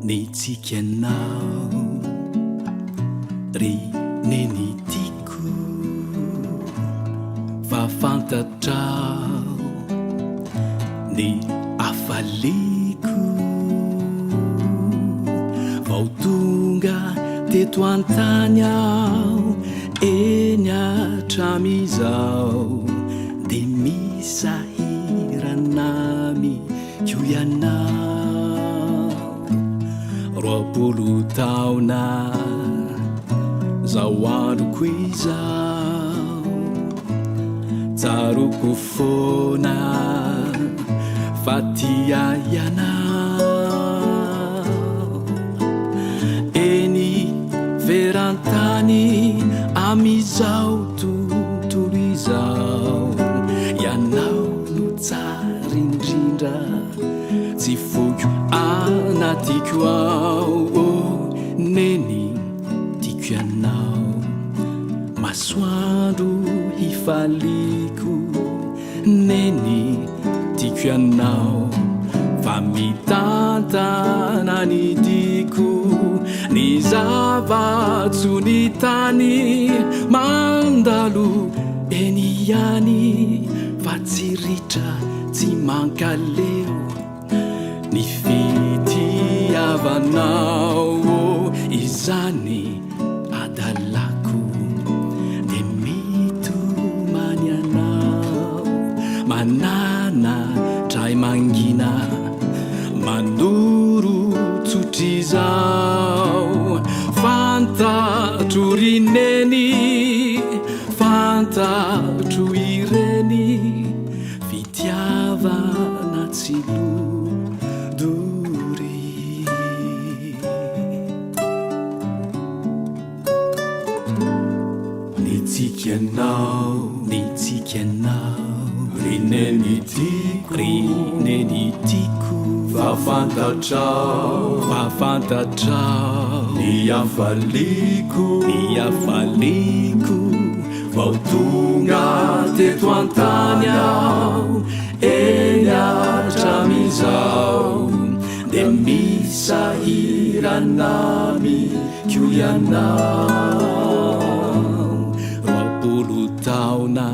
Nitsikianao ry neny tiako fa fantatrao ny afaliko vao tonga teto antany aho eny atramizao de misahiranami ko ianao roapolo taona zao androko izao tsaroko fona fa tia ianao eny verantany amizao tontolo izao ianao no tsara indrindra tsy foko anatiko ao neny tiako ianao masoandro hifaliko neny tiako ianao fa mitantana ny diko ny zavatso ny tany mandalo eny ihany fa tsy ritra tsy mankaleo ny fitiavanao izany adalako de mitomany anao manana tray mangina manoro tsotrizao fantatro rineny fantatro ireny fitiavana tsilo Nitsikianao rineny tiako fafantatrao ny afaliko vao tonga teto antany aho eny atramizao de misahiranami ko ianao roapolo taona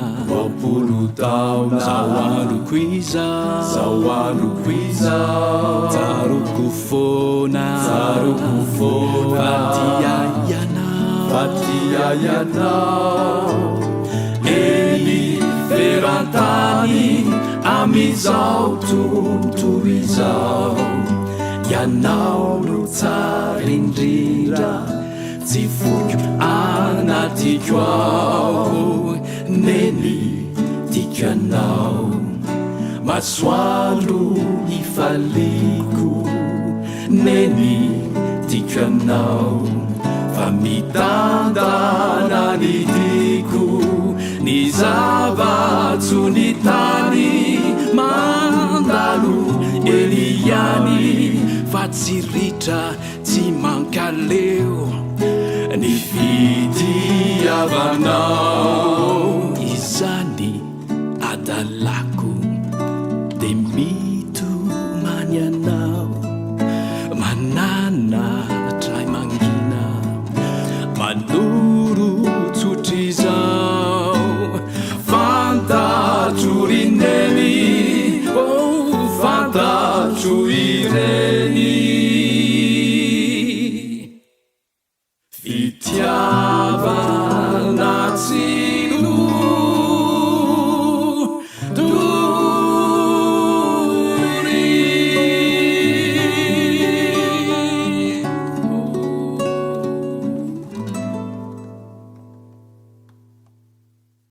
zao androko izao tsaroko fona fatia ianao eny verantany amizao tontolo izao ianao no tsara indrindra tsy foko anatiko ao neny tiako ianao masoandro hifaliko neny tiako ianao fa mitandana ny diko ny zavatso ny tany mandalo eny ihany fa tsy ritra tsy mankaleo ny fitiavanao izany adalako de mitomany anao manana tray mangina manoro tsotrizao fantatro rineny fantatro ireny fitiavana tsilo